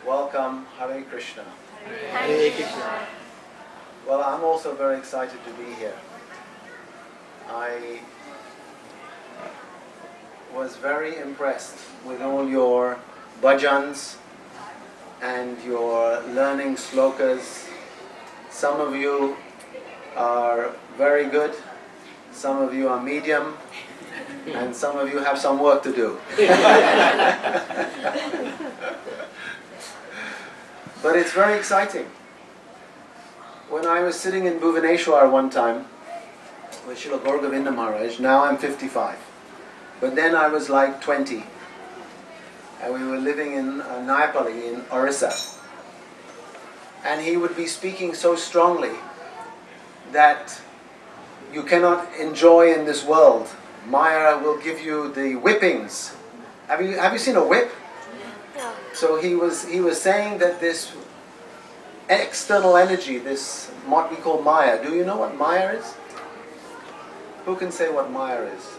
Welcome, Hare Krishna. Hare Krishna. Well, I'm also very excited to be here. I was very impressed with all your bhajans and your learning slokas. Some of you are very good, some of you are medium, and some of you have some work to do. But it's very exciting. When I was sitting in Bhuvaneshwar one time with Srila Gauragovinda Maharaj, now I'm 55. But then I was like 20. And we were living in Nayapalli in Orissa. And he would be speaking so strongly that you cannot enjoy in this world. Maya will give you the whippings. Have you seen a whip? No. So he was saying that this external energy, this what we call Maya. Do you know what Maya is? Who can say what Maya is?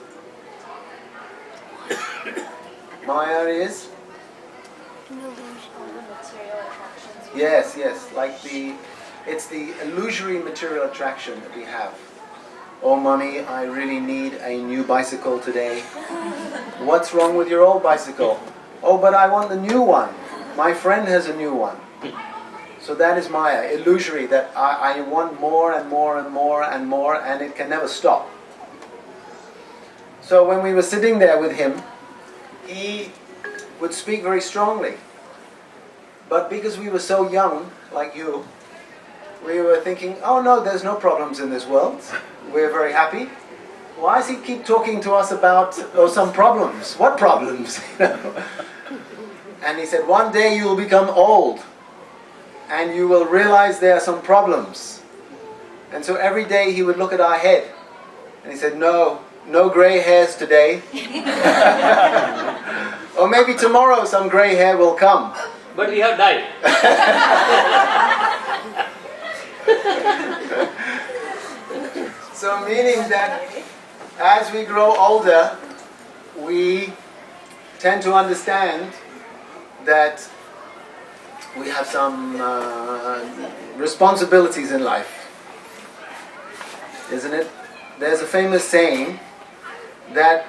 Maya is? Yes, like it's the illusory material attraction that we have. Oh mommy, I really need a new bicycle today. What's wrong with your old bicycle? Oh, but I want the new one. My friend has a new one. So that is Maya, illusory, that I want more and more and more and more, and it can never stop. So when we were sitting there with him, he would speak very strongly. But because we were so young, like you, we were thinking, oh no, there's no problems in this world. We're very happy. Why does he keep talking to us about some problems? What problems? And he said, one day you will become old and you will realize there are some problems. And so every day he would look at our head and he said, no gray hairs today. Or maybe tomorrow some gray hair will come. But we have died. So meaning that as we grow older, we tend to understand that we have some responsibilities in life. Isn't it? There's a famous saying that,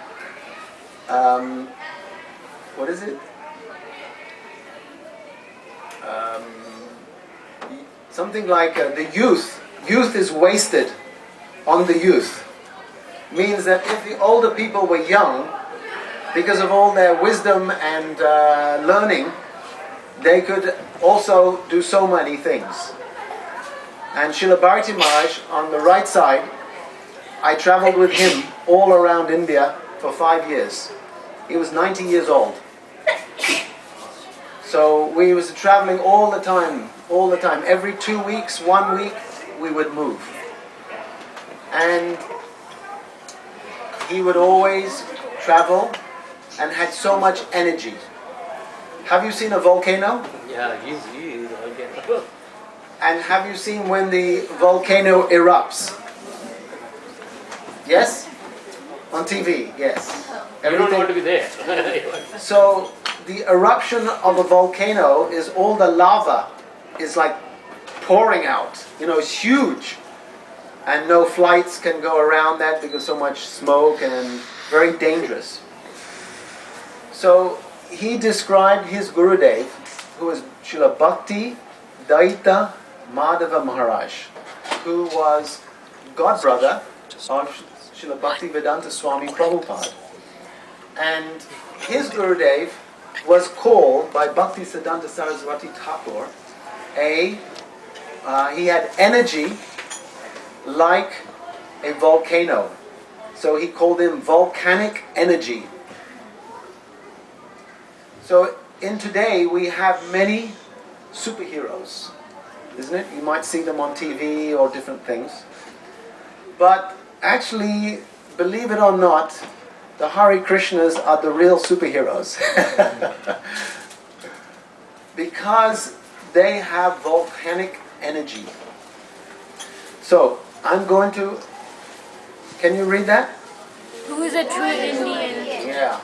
what is it? Something like the youth is wasted on the youth. Means that if the older people were young, because of all their wisdom and learning, they could also do so many things. And Srila Bharati Maharaj, on the right side, I traveled with him all around India for 5 years. He was 90 years old. So we was traveling all the time. Every 2 weeks, 1 week, we would move. And he would always travel and had so much energy. Have you seen a volcano? Yeah, he is volcano. And have you seen when the volcano erupts? Yes? On TV, yes. You don't want to be there. So the eruption of a volcano is all the lava is like pouring out. It's huge. And no flights can go around that because so much smoke and very dangerous. So he described his Gurudev, who was Srila Bhakti Daita Madhava Maharaj, who was godbrother of Srila Bhakti Vedanta Swami Prabhupada. And his Gurudev was called by Bhakti Siddhanta Saraswati Thakur he had energy like a volcano. So he called him volcanic energy. So in today we have many superheroes, isn't it? You might see them on TV or different things. But actually, believe it or not, the Hare Krishnas are the real superheroes. Because they have volcanic energy. So, I'm going to... Can you read that? Who is a true Indian? Yeah.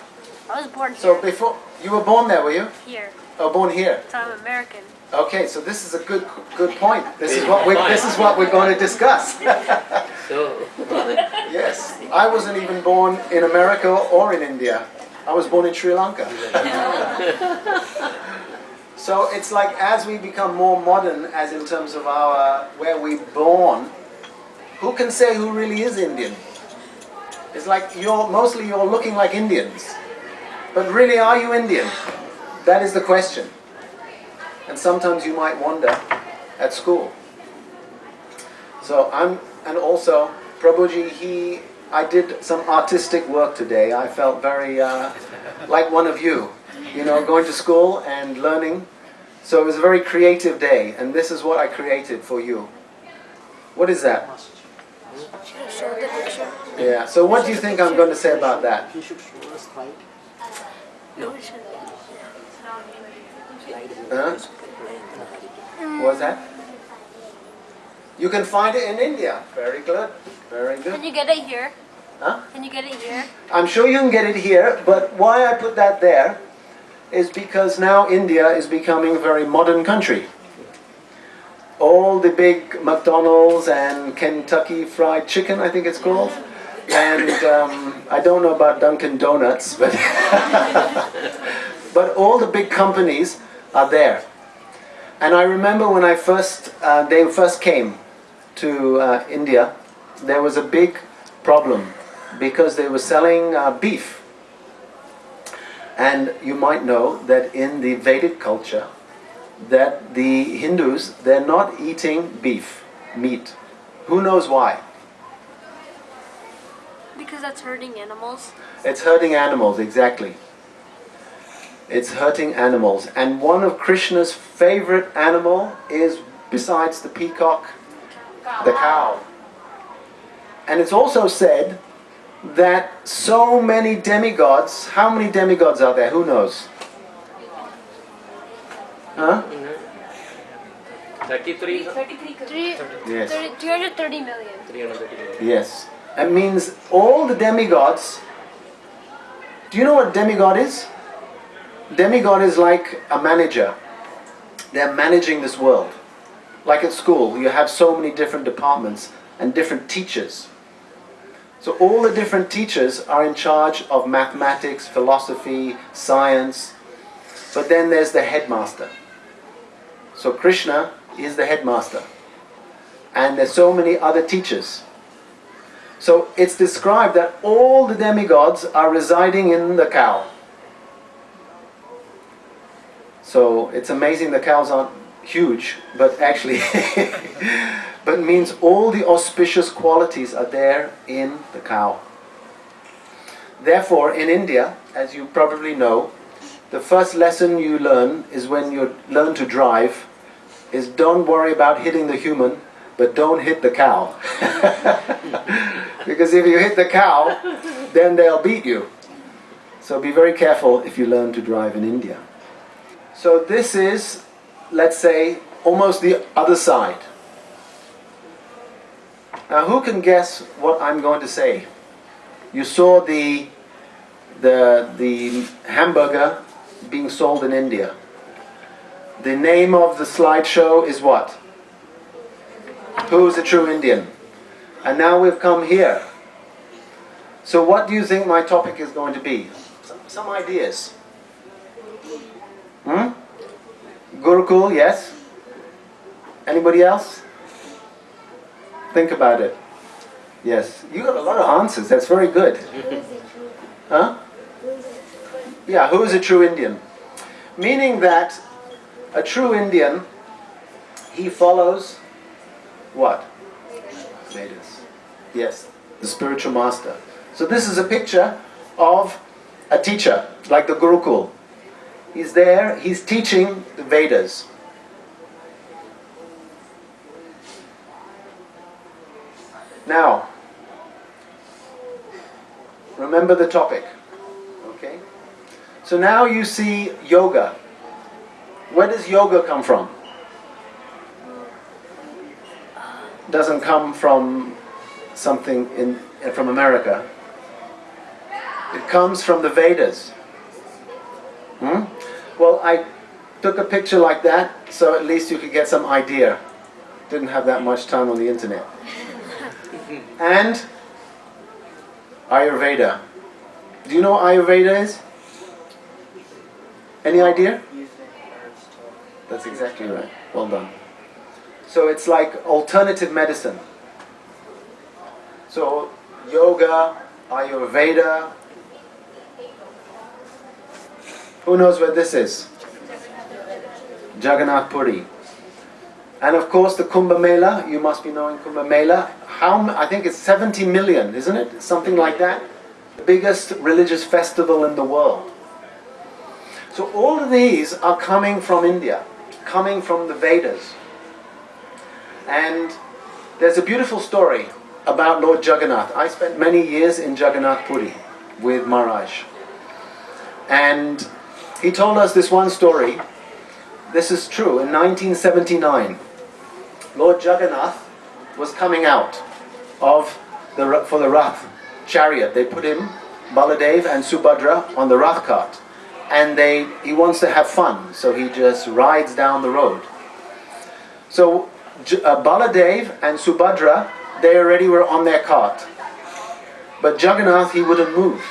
I was born So here. before... You were born there, were you? Here. Oh, born here. So I'm American. Okay, so this is a good point. This is what we're going to discuss. So, Yes, I wasn't even born in America or in India. I was born in Sri Lanka. So it's like as we become more modern, as in terms of our where we're born, who can say who really is Indian? It's like you're looking like Indians, but really are you Indian? That is the question. And sometimes you might wonder at school. So and also Prabhuji, I did some artistic work today. I felt very like one of you, going to school and learning. So it was a very creative day, and this is what I created for you. What is that? Show the picture. Yeah, so what do you think I'm going to say about that? You should show us right. Huh? What's that? You can find it in India. Very good. Very good. Can you get it here? Huh? Can you get it here? I'm sure you can get it here, but why I put that there is because now India is becoming a very modern country. All the big McDonald's and Kentucky Fried Chicken, I think it's called, and I don't know about Dunkin' Donuts, but but all the big companies are there. And I remember when they first came to India, there was a big problem because they were selling beef. And you might know that in the Vedic culture, that the Hindus, they're not eating meat. Who knows why? Because that's hurting animals. It's hurting animals, exactly. It's hurting animals. And one of Krishna's favorite animal is, besides the peacock, the cow. And it's also said that so many demigods, how many demigods are there? Who knows? Huh? 33? 330 million. 330 million. Yes. That means all the demigods. Do you know what demigod is? Demigod is like a manager. They're managing this world. Like at school, you have so many different departments and different teachers. So all the different teachers are in charge of mathematics, philosophy, science. But then there's the headmaster. So Krishna is the headmaster. And there's so many other teachers. So it's described that all the demigods are residing in the cow. So it's amazing the cows aren't huge, but actually, but it means all the auspicious qualities are there in the cow. Therefore, in India, as you probably know, the first lesson you learn is when you learn to drive, is don't worry about hitting the human, but don't hit the cow. Because if you hit the cow, then they'll beat you. So be very careful if you learn to drive in India. So this is, let's say, almost the other side. Now who can guess what I'm going to say? You saw the hamburger being sold in India. The name of the slideshow is what? Who's a true Indian? And now we've come here. So what do you think my topic is going to be? Some ideas. Gurukul, yes? Anybody else? Think about it. Yes. You got a lot of answers. That's very good. Huh? Yeah, who is a true Indian? Meaning that a true Indian, he follows what? Vedas. Yes, the spiritual master. So this is a picture of a teacher, like the Gurukul. He's there, he's teaching the Vedas. Now, remember the topic. Okay? So now you see yoga. Where does yoga come from? Doesn't come from something from America. It comes from the Vedas. Hmm? I took a picture like that, so at least you could get some idea. Didn't have that much time on the internet. And Ayurveda. Do you know what Ayurveda is? Any idea? That's exactly right. Well done. So it's like alternative medicine. So yoga, Ayurveda. Who knows where this is? Jagannath Puri. And of course the Kumbh Mela, you must be knowing Kumbh Mela. I think it's 70 million, isn't it? Something like that. The biggest religious festival in the world. So all of these are coming from India, coming from the Vedas. And there's a beautiful story about Lord Jagannath. I spent many years in Jagannath Puri with Maharaj. And he told us this one story. This is true. In 1979, Lord Jagannath was coming out for the Rath chariot. They put him, Baladev and Subhadra, on the Rath cart. And he wants to have fun, so he just rides down the road. So Baladev and Subhadra, they already were on their cart. But Jagannath, he wouldn't move.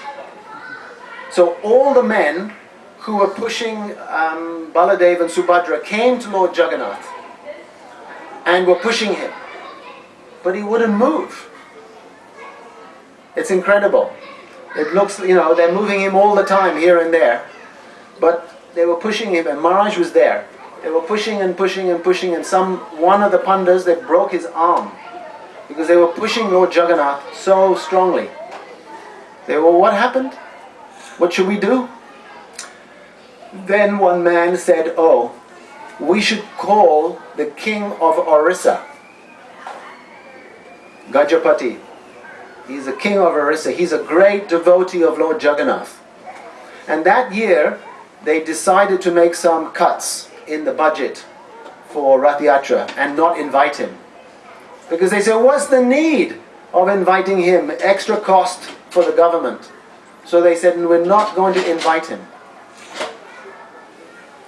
So all the men who were pushing Baladev and Subhadra came to Lord Jagannath and were pushing him. But he wouldn't move. It's incredible. It looks, they're moving him all the time here and there. But they were pushing him, and Maharaj was there. They were pushing and pushing and pushing, and one of the pandas, they broke his arm because they were pushing Lord Jagannath so strongly. What happened? What should we do? Then one man said, we should call the king of Orissa, Gajapati. He's the king of Orissa. He's a great devotee of Lord Jagannath. And that year, they decided to make some cuts in the budget for Rath Yatra and not invite him. Because they said, what's the need of inviting him? Extra cost for the government. So they said, we're not going to invite him.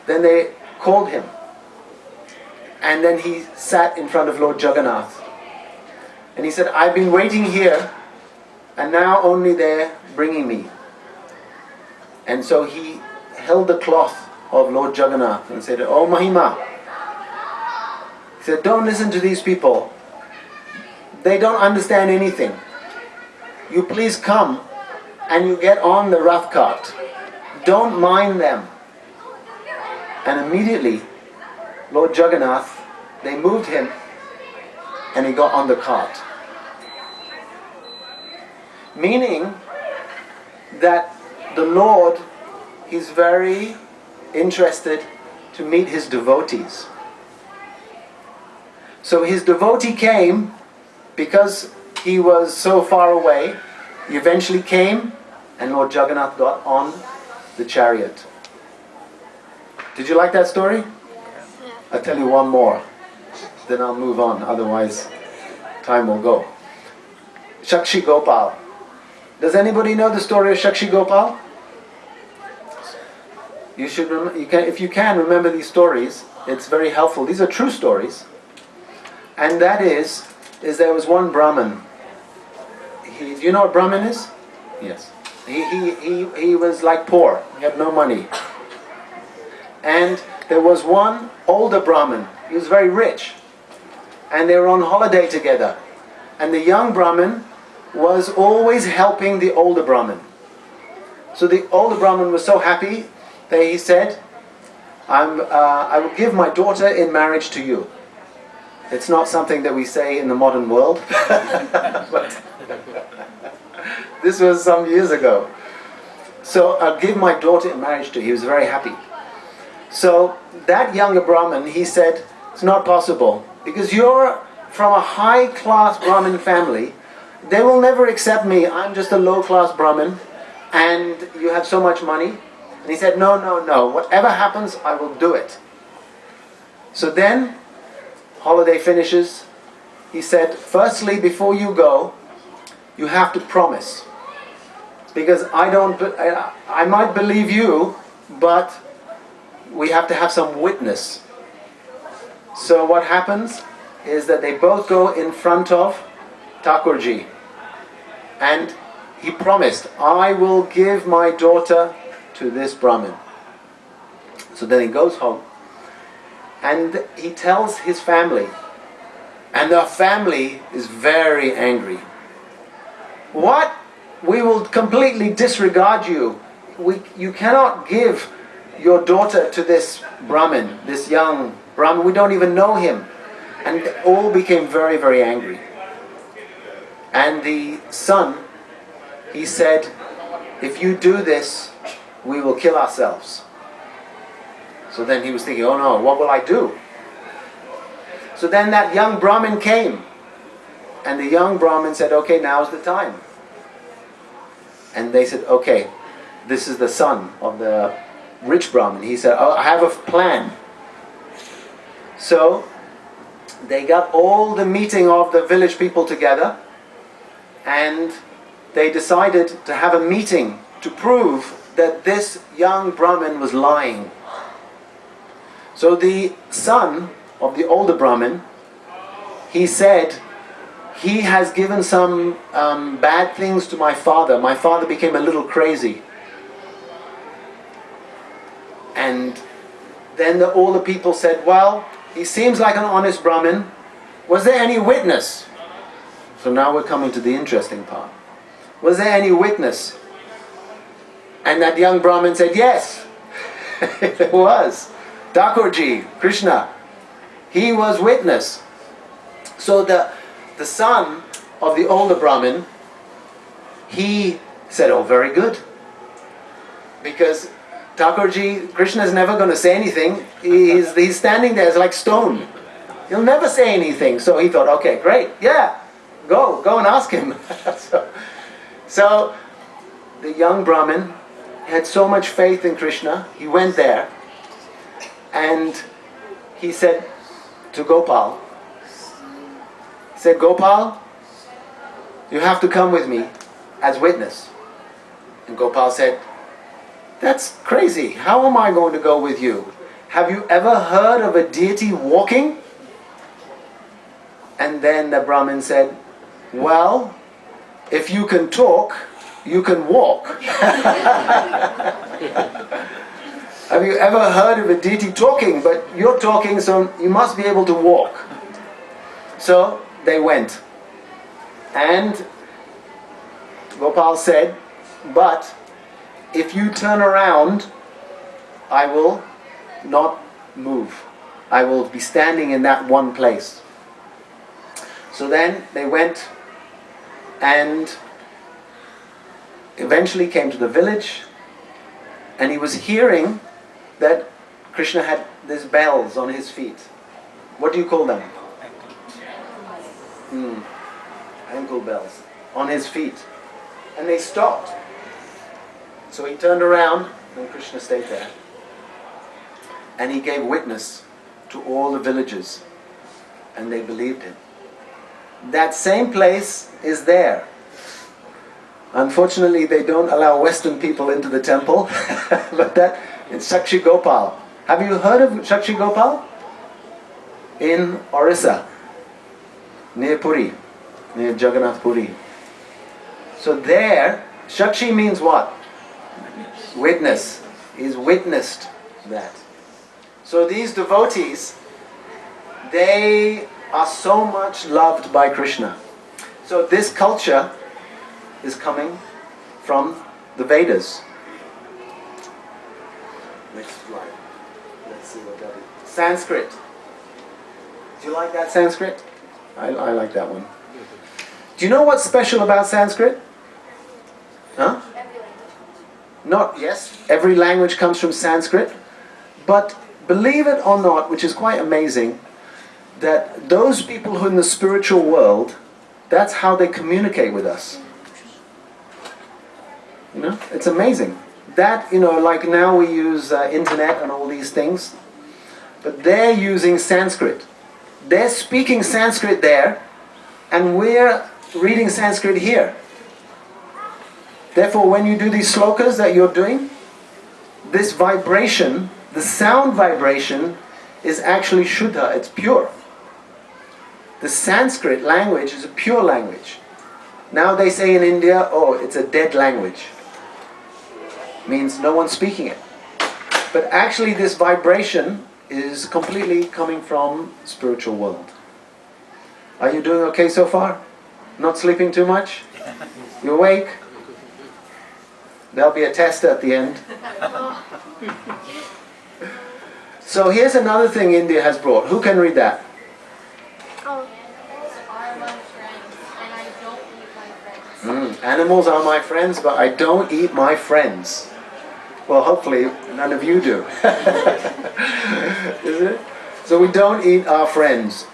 Then they called him. And then he sat in front of Lord Jagannath. And he said, I've been waiting here, and now only they're bringing me. And so he held the cloth of Lord Jagannath and said, Oh Mahima. He said, don't listen to these people. They don't understand anything. You please come and you get on the Rath cart. Don't mind them. And immediately, Lord Jagannath, they moved him and he got on the cart. Meaning that the Lord, He's very interested to meet His devotees. So His devotee came because he was so far away. He eventually came and Lord Jagannath got on the chariot. Did you like that story? I'll tell you one more, then I'll move on, otherwise time will go. Shakshi Gopal. Does anybody know the story of Shakshi Gopal? You should, if you can, remember these stories. It's very helpful. These are true stories. And that is there was one Brahmin. Do you know what Brahmin is? Yes. He was like poor. He had no money. And there was one older Brahmin. He was very rich. And they were on holiday together. And the young Brahmin was always helping the older Brahmin. So the older Brahmin was so happy that he said, I will give my daughter in marriage to you. It's not something that we say in the modern world. But this was some years ago. So I'll give my daughter in marriage to you. He was very happy. So that younger Brahmin, he said, it's not possible. Because you're from a high-class Brahmin family. They will never accept me. I'm just a low-class Brahmin. And you have so much money. And he said, no. Whatever happens, I will do it. So then, holiday finishes. He said, firstly, before you go, you have to promise. Because I might believe you, but we have to have some witness. So what happens is that they both go in front of Thakurji, and he promised, I will give my daughter to this Brahmin. So then he goes home and he tells his family, and the family is very angry. What? We will completely disregard you. You cannot give your daughter to this Brahmin, this young Brahmin. We don't even know him. And they all became very, very angry. And the son, he said, if you do this, we will kill ourselves. So then he was thinking, oh no, what will I do? So then that young Brahmin came. And the young Brahmin said, okay, now's the time. And they said, okay, this is the son of the rich Brahmin. He said, oh, I have a plan. So they got all the meeting of the village people together, and they decided to have a meeting to prove that this young Brahmin was lying. So the son of the older Brahmin, he said, he has given some bad things to my father. My father became a little crazy. And then all the people said, well, he seems like an honest Brahmin. Was there any witness? So now we're coming to the interesting part. Was there any witness? And that young Brahmin said, yes, there was. Thakurji, Krishna, he was witness. So the son of the older Brahmin, he said, oh, very good. Because Thakurji, Krishna is never going to say anything. He's standing there as like stone. He'll never say anything. So he thought, okay, great, yeah, go and ask him. so the young Brahmin had so much faith in Krishna, he went there and he said to Gopal, he said, Gopal, you have to come with me as witness. And Gopal said, that's crazy. How am I going to go with you? Have you ever heard of a deity walking? And then the Brahmin said, well, if you can talk, you can walk. Have you ever heard of a deity talking? But you're talking, so you must be able to walk. So they went. And Gopal said, but if you turn around, I will not move. I will be standing in that one place. So then they went and eventually came to the village, and he was hearing that Krishna had these bells on his feet. What do you call them? Ankle bells on his feet. And they stopped. So he turned around and Krishna stayed there. And he gave witness to all the villagers, and they believed him. That same place is there. Unfortunately, they don't allow Western people into the temple, but that it's Sakshi Gopal. Have you heard of Sakshi Gopal? In Orissa, near Puri, near Jagannath Puri. So there, Sakshi means what? Witness. He's witnessed that. So these devotees, they are so much loved by Krishna. So this culture is coming from the Vedas. Next slide. Let's see what that is. Sanskrit. Do you like that Sanskrit? I like that one. Do you know what's special about Sanskrit? Huh? Yes, every language comes from Sanskrit. But believe it or not, which is quite amazing, that those people who are in the spiritual world, that's how they communicate with us. You know, it's amazing. That, like now we use internet and all these things, but they're using Sanskrit. They're speaking Sanskrit there, and we're reading Sanskrit here. Therefore, when you do these slokas that you're doing, this vibration, the sound vibration is actually Shuddha, it's pure. The Sanskrit language is a pure language. Now they say in India, oh, it's a dead language. Means no one's speaking it. But actually this vibration is completely coming from spiritual world. Are you doing okay so far? Not sleeping too much? You awake? There'll be a test at the end. So here's another thing India has brought. Who can read that? Oh. Are my friends, and I don't eat my friends. Animals are my friends, but I don't eat my friends. Well, hopefully none of you do. Isn't it? So we don't eat our friends.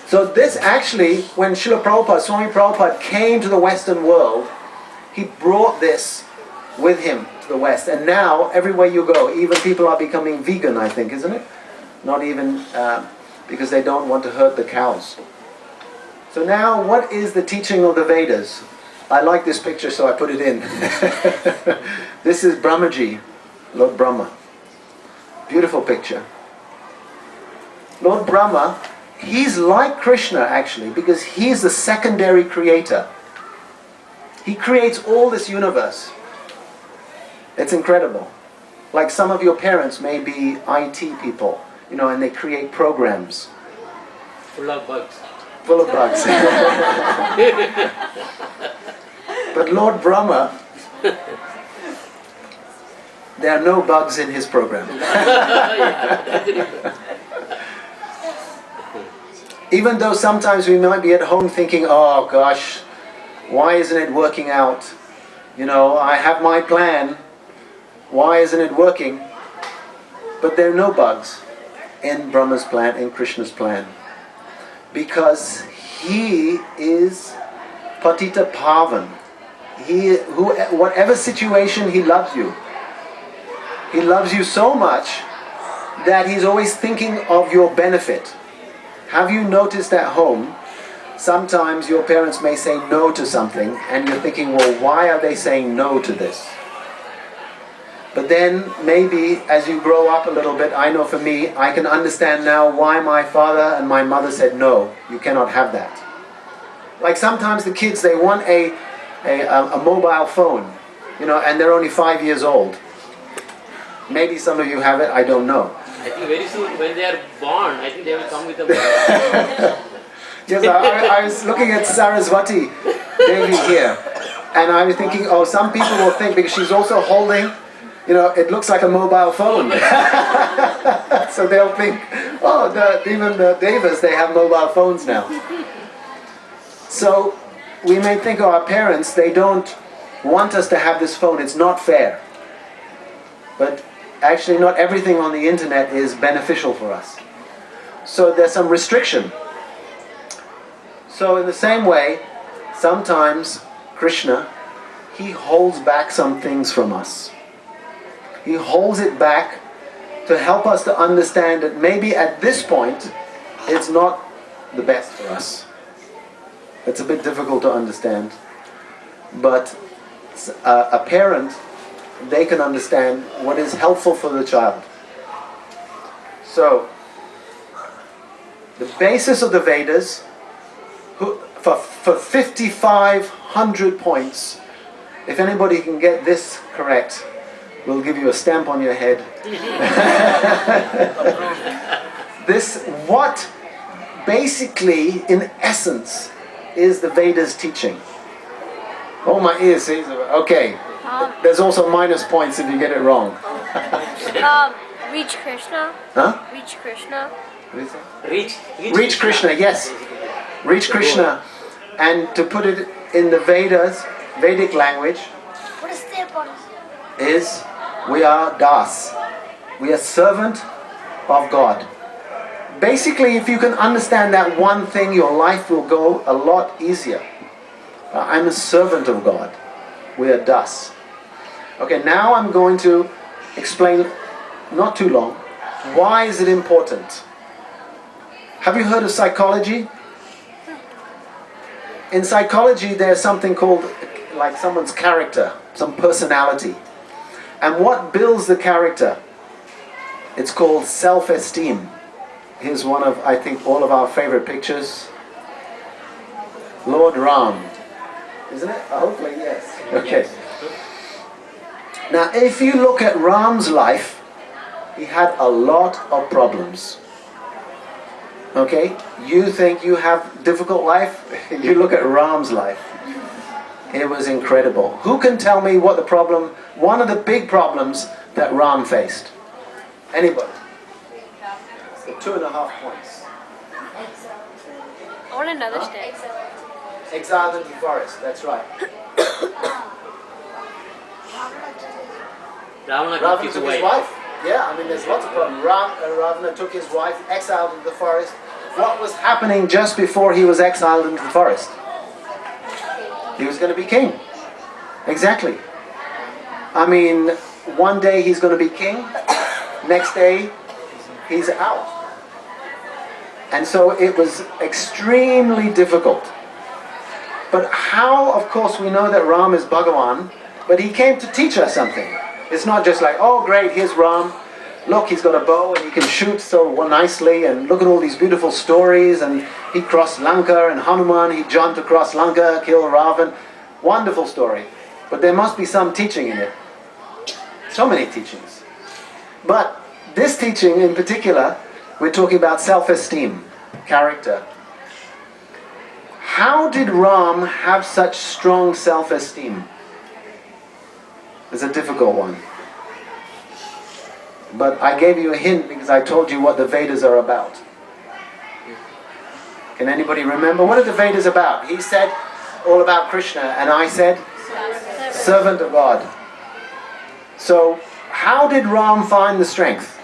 So this actually, when Srila Prabhupada, Swami Prabhupada came to the Western world, he brought this with him to the West. And now, everywhere you go, even people are becoming vegan, I think, isn't it? Not even because they don't want to hurt the cows. So now, what is the teaching of the Vedas? I like this picture, so I put it in. This is Brahmaji, Lord Brahma. Beautiful picture. Lord Brahma, he's like Krishna actually, because he's the secondary creator. He creates all this universe. It's incredible. Like some of your parents may be IT people, and they create programs. Full of bugs. Full of bugs. But Lord Brahma, there are no bugs in his program. Even though sometimes we might be at home thinking, oh gosh, why isn't it working out? I have my plan. Why isn't it working? But there are no bugs in Brahma's plan, in Krishna's plan. Because he is Patita Pavan. Whatever situation, he loves you. He loves you so much that he's always thinking of your benefit. Have you noticed at home, sometimes your parents may say no to something and you're thinking, well, why are they saying no to this? But then maybe as you grow up a little bit, I know for me, I can understand now why my father and my mother said no, you cannot have that. Like sometimes the kids, they want a mobile phone, and they're only 5 years old. Maybe some of you have it, I don't know. I think very soon when they are born, I think they will come with a mobile. Yes, I was looking at Saraswati Devi here, and I was thinking, oh, some people will think, because she's also holding, it looks like a mobile phone. So they'll think, oh, even the Devas, they have mobile phones now. So we may think of our parents, they don't want us to have this phone, it's not fair. But actually not everything on the internet is beneficial for us. So there's some restriction. So in the same way, sometimes Krishna, he holds back some things from us. He holds it back to help us to understand that maybe at this point, it's not the best for us. It's a bit difficult to understand. But a parent, they can understand what is helpful for the child. So, the basis of the Vedas, for 5,500 points, if anybody can get this correct, we'll give you a stamp on your head. What basically, in essence, is the Vedas teaching? Oh, my ears. Okay. There's also minus points if you get it wrong. Reach Krishna. Huh? Reach Krishna. What is it? Reach Krishna, yes. Reach Krishna. And to put it in the Vedas, Vedic language, What is the important? is we are das. We are servant of God. Basically, if you can understand that one thing, your life will go a lot easier. I'm a servant of God. We are das. Okay, now I'm going to explain, not too long, why is it important? Have you heard of psychology? In psychology, there's something called like someone's character, some personality. And what builds the character? It's called self-esteem. Here's one of, I think, all of our favorite pictures. Lord Ram. Isn't it? Hopefully, yes. Okay. Now, if you look at Ram's life, he had a lot of problems. Okay? You think you have difficult life? You look at Ram's life. It was incredible. Who can tell me what the problem, one of the big problems that Ram faced? Anybody? So 2.5 points. I want another stick. Exiled into the forest, that's right. Ravana took Ravana his took his wife. wife. Yeah, I mean there's lots of problems. Ravana took his wife, exiled into the forest. What was happening just before he was exiled into the forest? He was going to be king. Exactly. I mean, one day he's going to be king, next day he's out. And so it was extremely difficult. But how, of course, we know that Ram is Bhagavan, but he came to teach us something. It's not just like, oh great, here's Ram. Look, he's got a bow and he can shoot so nicely, and look at all these beautiful stories, and he crossed Lanka, and Hanuman, he jumped across Lanka, killed Ravan. Wonderful story. But there must be some teaching in it. So many teachings. But this teaching in particular, we're talking about self-esteem, character. How did Ram have such strong self-esteem? It's a difficult one. But I gave you a hint because I told you what the Vedas are about. Can anybody remember? What are the Vedas about? He said all about Krishna, and I said servant of God. So how did Ram find the strength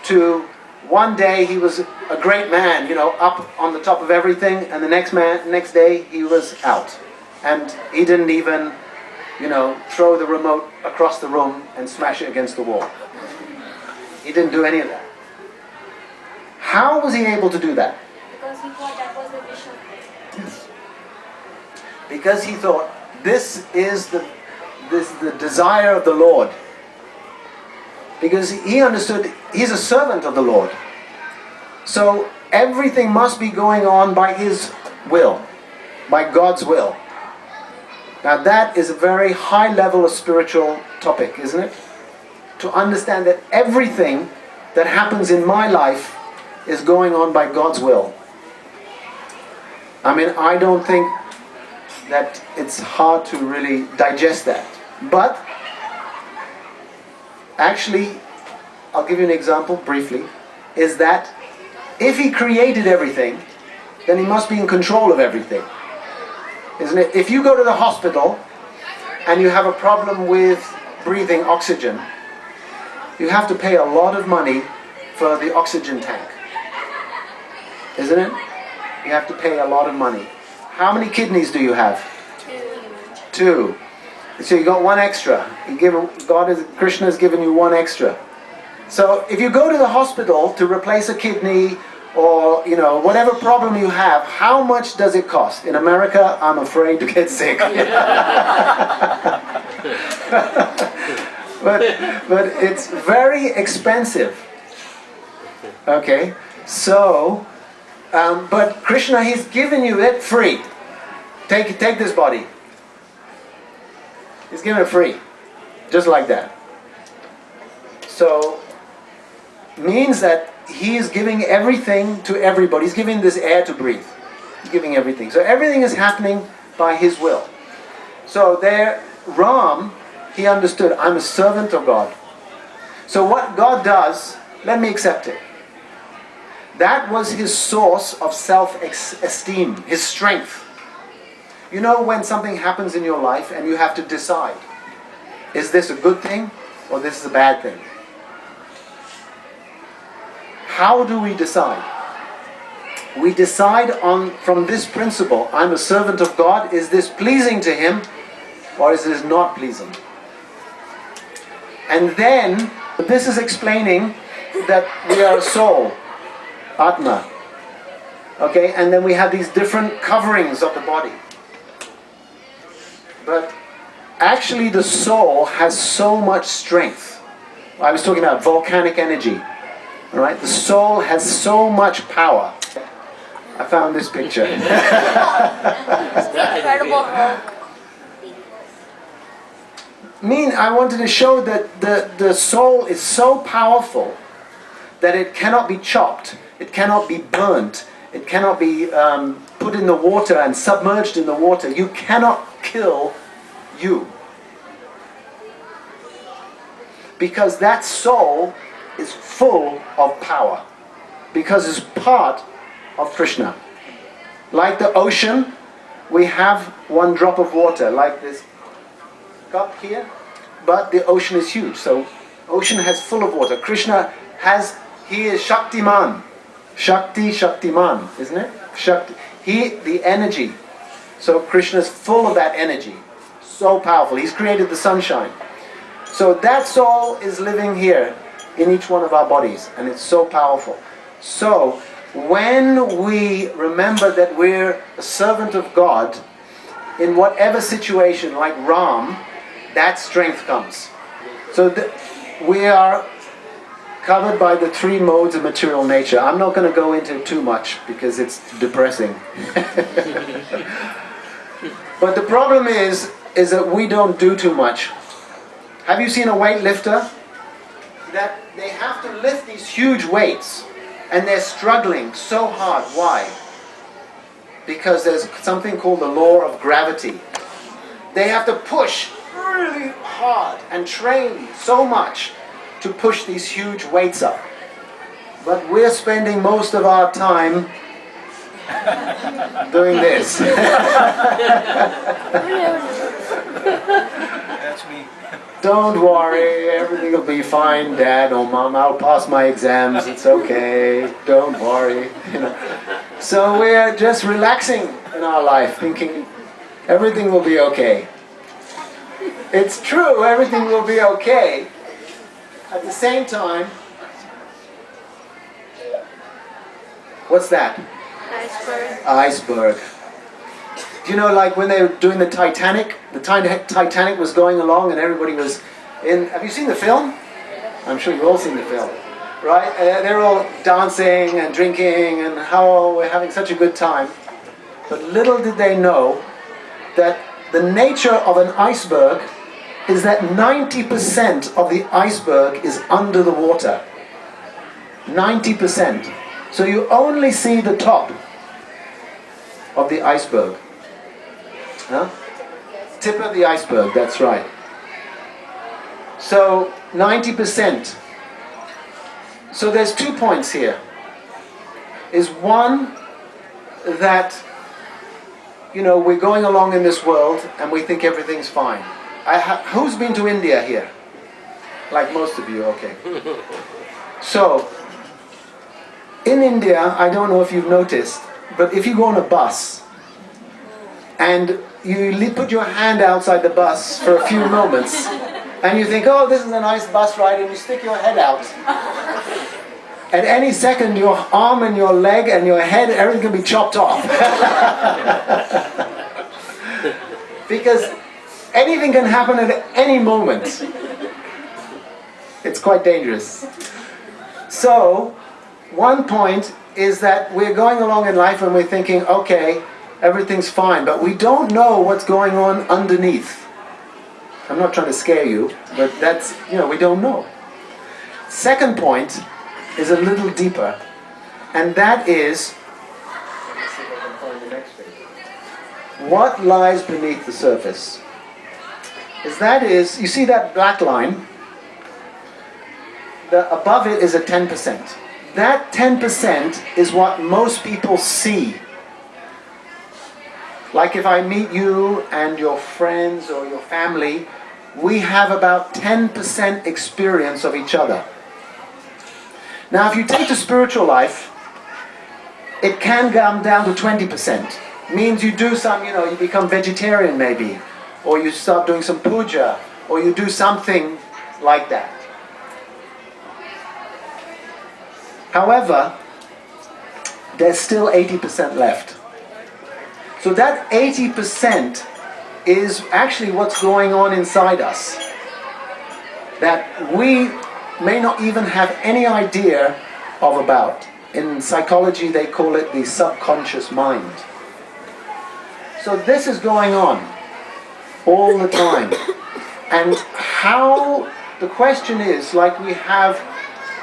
to, one day he was a great man, you know, up on the top of everything, and the next day he was out. And he didn't even, you know, throw the remote across the room and smash it against the wall. He didn't do any of that. How was he able to do that? Because he thought that was the vision. Yes. Because he thought, this is the desire of the Lord. Because he understood he's a servant of the Lord. So everything must be going on by his will, by God's will. Now that is a very high level of spiritual topic, isn't it? To understand that everything that happens in my life is going on by God's will. I mean, I don't think that it's hard to really digest that. But actually, I'll give you an example briefly, is that if he created everything, then he must be in control of everything. Isn't it? If you go to the hospital and you have a problem with breathing oxygen, you have to pay a lot of money for the oxygen tank. Isn't it? You have to pay a lot of money. How many kidneys do you have? 2. So you got 1 extra. Krishna has given you 1 extra. So if you go to the hospital to replace a kidney, or you know, whatever problem you have, how much does it cost? In America, I'm afraid to get sick. but it's very expensive. Okay, so but Krishna, he's given you it free. Take this body. He's given it free, just like that. So means that he is giving everything to everybody. He's giving this air to breathe. He's giving everything. So everything is happening by his will. So there, Ram, he understood, I'm a servant of God. So what God does, let me accept it. That was his source of self-esteem, his strength. You know, when something happens in your life and you have to decide, is this a good thing or this is a bad thing? How do we decide? We decide from this principle, I'm a servant of God, is this pleasing to him or is this not pleasing? And then, this is explaining that we are a soul, Atma. Okay, and then we have these different coverings of the body. But actually the soul has so much strength. I was talking about volcanic energy. All right? The soul has so much power. I found this picture. Incredible Hulk. I wanted to show that the soul is so powerful that it cannot be chopped, it cannot be burnt, it cannot be put in the water and submerged in the water. You cannot kill you. Because that soul is full of power. Because it's part of Krishna. Like the ocean, we have one drop of water, like this cup here, but the ocean is huge. So ocean has full of water. Krishna has, he is Shaktiman. Shaktiman, isn't it? Shakti. He, the energy. So Krishna is full of that energy. So powerful. He's created the sunshine. So that soul is living here in each one of our bodies, and it's so powerful. So when we remember that we're a servant of God, in whatever situation, like Ram, that strength comes. So we are covered by the three modes of material nature. I'm not going to go into too much because it's depressing. But the problem is that we don't do too much. Have you seen a weightlifter? That they have to lift these huge weights and they're struggling so hard. Why? Because there's something called the law of gravity. They have to push really hard and train so much to push these huge weights up. But we're spending most of our time doing this. That's me. Don't worry, everything will be fine, Dad or Mom. I'll pass my exams. It's okay. Don't worry. You know. So we're just relaxing in our life, thinking everything will be okay. It's true, everything will be okay. At the same time, what's that? Iceberg. Iceberg. Do you know, like when they were doing the Titanic Titanic was going along and everybody was in... Have you seen the film? I'm sure you've all seen the film. Right? They're all dancing and drinking and how we're having such a good time. But little did they know that the nature of an iceberg is that 90% of the iceberg is under the water. 90%. So you only see the top of the iceberg. Huh? Tip of the iceberg, that's right. So 90%. So there's 2 points here. Is one that, you know, we're going along in this world and we think everything's fine. Who's been to India here? Like most of you, okay. So, in India, I don't know if you've noticed, but if you go on a bus and you put your hand outside the bus for a few moments and you think, oh, this is a nice bus ride, and you stick your head out. At any second, your arm and your leg and your head, everything can be chopped off. Because anything can happen at any moment. It's quite dangerous. So, one point is that we're going along in life and we're thinking, okay, everything's fine, but we don't know what's going on underneath. I'm not trying to scare you, but that's, you know, we don't know. Second point is a little deeper, and that is, let's see if I can find the next page. What lies beneath the surface? You see that black line? Above it is a 10%. That 10% is what most people see. Like if I meet you and your friends or your family, we have about 10% experience of each other. Now if you take the spiritual life, it can come down to 20%. Means you do some, you know, you become vegetarian maybe, or you start doing some puja, or you do something like that. However, there's still 80% left. So that 80% is actually what's going on inside us. That we may not even have any idea of about. In psychology they call it the subconscious mind. So this is going on all the time. And how, the question is, like we have,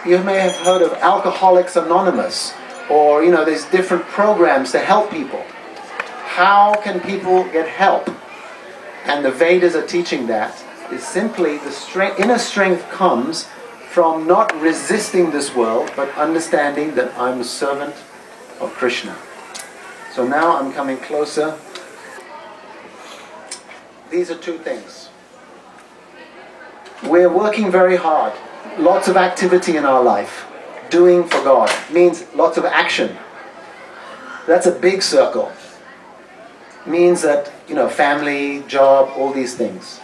you may have heard of Alcoholics Anonymous, or there's different programs to help people. How can people get help? And the Vedas are teaching that, is simply the inner strength comes from not resisting this world, but understanding that I'm a servant of Krishna. So now I'm coming closer. These are two things. We're working very hard. Lots of activity in our life. Doing for God means lots of action. That's a big circle. Means that, family, job, all these things.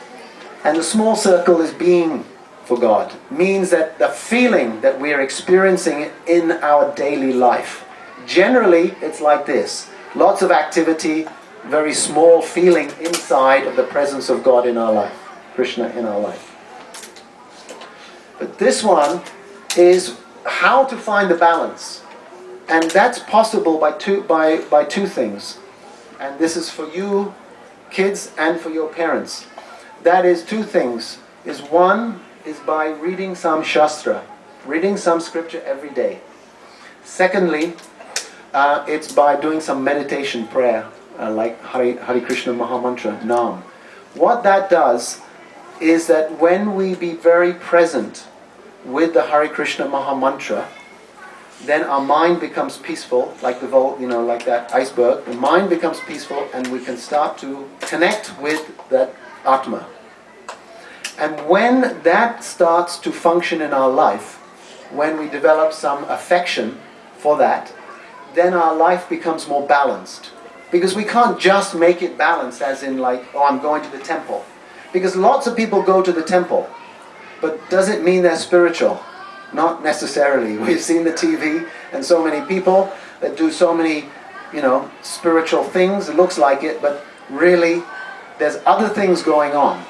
And the small circle is being for God. Means that the feeling that we are experiencing in our daily life. Generally, it's like this. Lots of activity, very small feeling inside of the presence of God in our life. Krishna in our life. But this one is how to find the balance. And that's possible by two things. And this is for you, kids, and for your parents. That is two things. One is by reading some Shastra, reading some scripture every day. Secondly, it's by doing some meditation prayer, like Hare Krishna Mahamantra, Nam. What that does is that when we be very present with the Hare Krishna Mahamantra, then our mind becomes peaceful, like like that iceberg. The mind becomes peaceful, and we can start to connect with that Atma. And when that starts to function in our life, when we develop some affection for that, then our life becomes more balanced. Because we can't just make it balanced as in I'm going to the temple. Because lots of people go to the temple, but does it mean they're spiritual? Not necessarily. We've seen the TV and so many people that do so many, spiritual things. It looks like it, but really there's other things going on.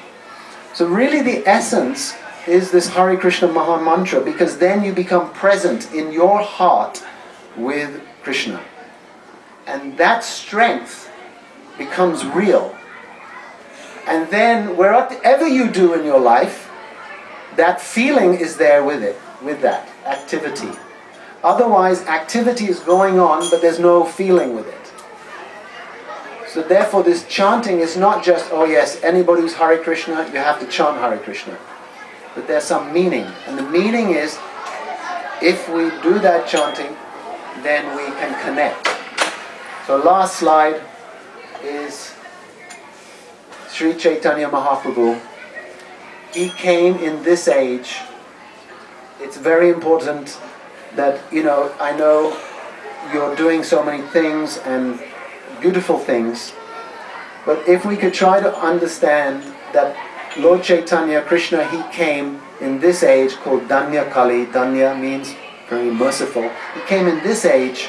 So really the essence is this Hare Krishna Maha Mantra, because then you become present in your heart with Krishna. And that strength becomes real. And then wherever you do in your life, that feeling is there with it, with that activity. Otherwise, activity is going on, but there's no feeling with it. So therefore, this chanting is not just, oh yes, anybody who's Hare Krishna, you have to chant Hare Krishna. But there's some meaning. And the meaning is, if we do that chanting, then we can connect. So last slide is Sri Chaitanya Mahaprabhu. He came in this age. It's very important that, I know you're doing so many things and beautiful things, but if we could try to understand that Lord Chaitanya, Krishna, he came in this age called Danya Kali. Danya means very merciful. He came in this age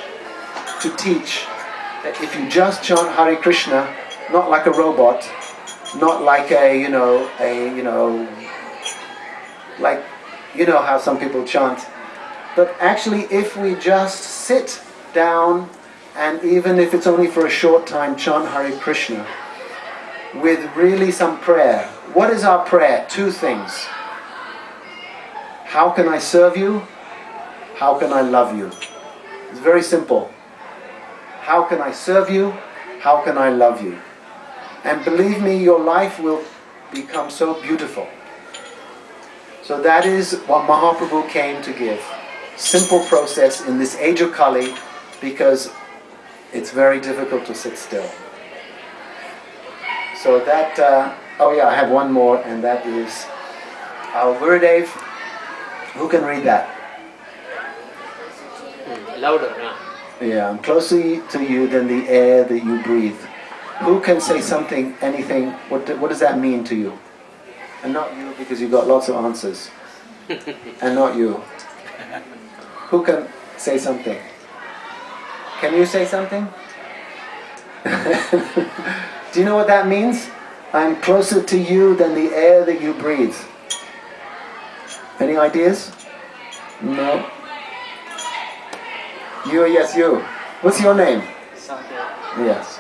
to teach that if you just chant Hare Krishna, not like a robot, not like how some people chant, but actually if we just sit down and even if it's only for a short time, chant Hare Krishna with really some prayer. What is our prayer? Two things. How can I serve you? How can I love you? It's very simple. How can I serve you? How can I love you? And believe me, your life will become so beautiful. So that is what Mahaprabhu came to give. Simple process in this age of Kali, because it's very difficult to sit still. So that, I have one more, and that is our Gurudev. Who can read that? Louder, yeah. Yeah, I'm closer to you than the air that you breathe. Who can say something, anything? What does that mean to you? And not you, because you've got lots of answers. And not you. Who can say something? Can you say something? Do you know what that means? I'm closer to you than the air that you breathe. Any ideas? No? Yes, you. What's your name? Sakya. Yes.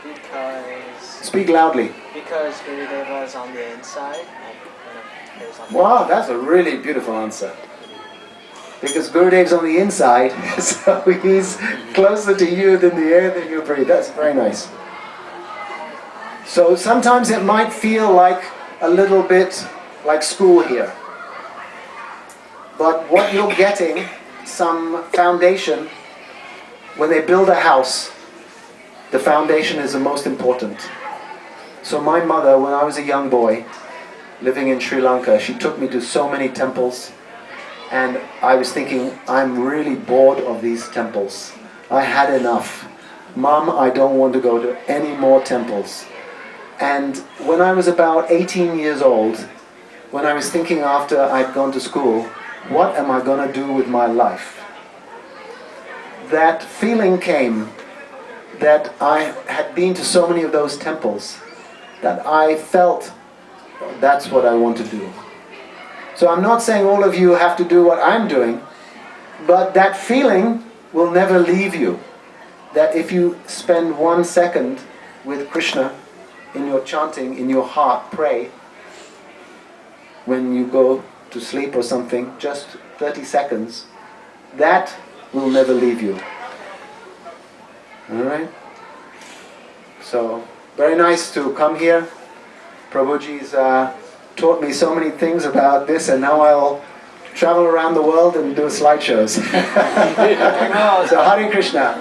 Because Speak loudly. Gurudeva is on the inside. There's on the Wow, that's a really beautiful answer. Because Gurudev's on the inside, so he's closer to you than the air that you breathe. That's very nice. So sometimes it might feel like a little bit like school here. But what you're getting, some foundation, when they build a house, the foundation is the most important. So my mother, when I was a young boy, living in Sri Lanka, she took me to so many temples, and I was thinking, I'm really bored of these temples. I had enough. Mom, I don't want to go to any more temples. And when I was about 18 years old, when I was thinking after I'd gone to school, what am I going to do with my life? That feeling came that I had been to so many of those temples that I felt that's what I want to do. So I'm not saying all of you have to do what I'm doing, but that feeling will never leave you. That if you spend 1 second with Krishna in your chanting, in your heart, pray, when you go to sleep or something, just 30 seconds, that will never leave you. Alright? So, very nice to come here. Prabhuji's taught me so many things about this, and now I'll travel around the world and do slideshows. So, Hare Krishna.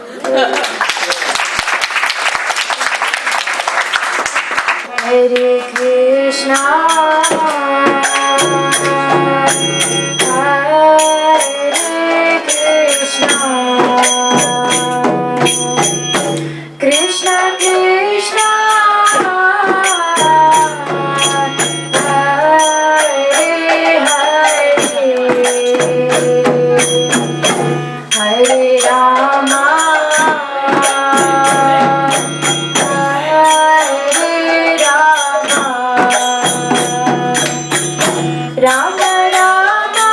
Hare Krishna, Hare Krishna, Krishna Krishna, Hare Hare, Hare Rama, Rama Rama,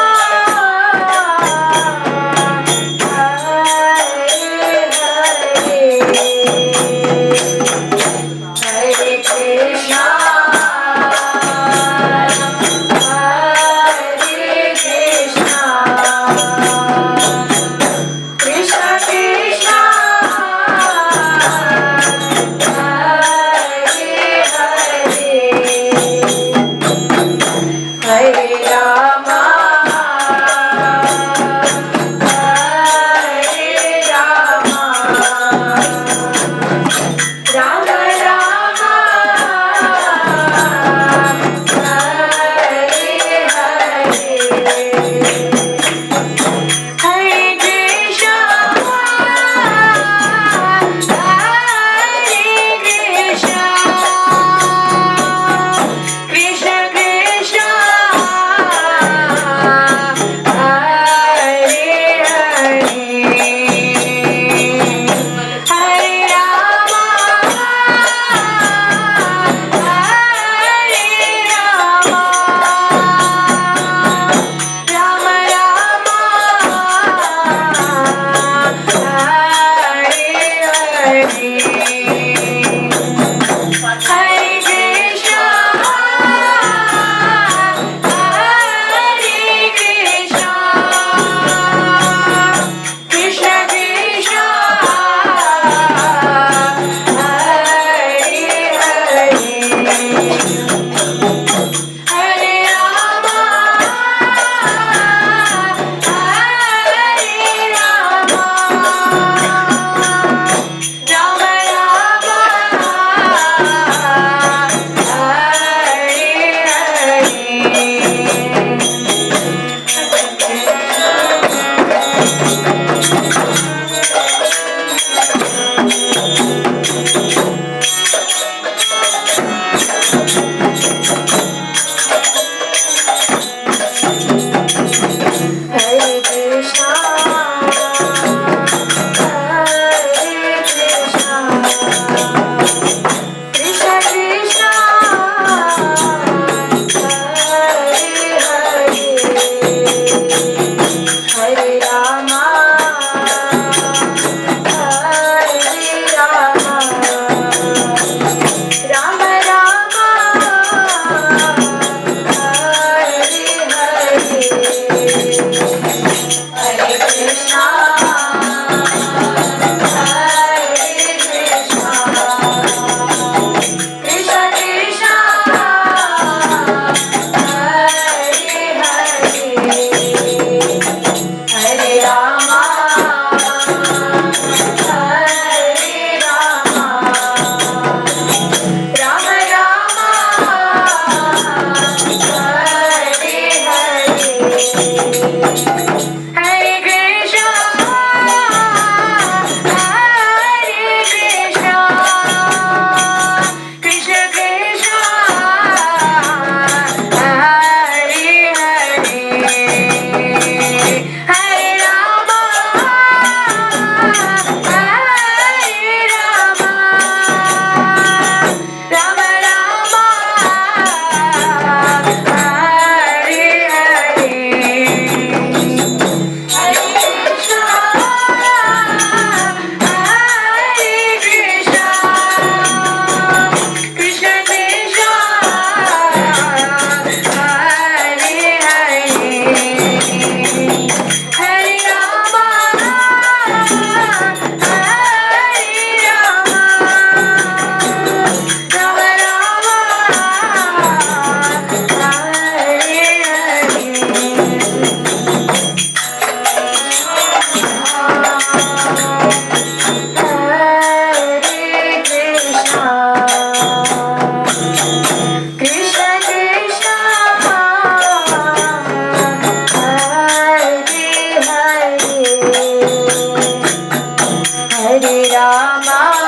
Rama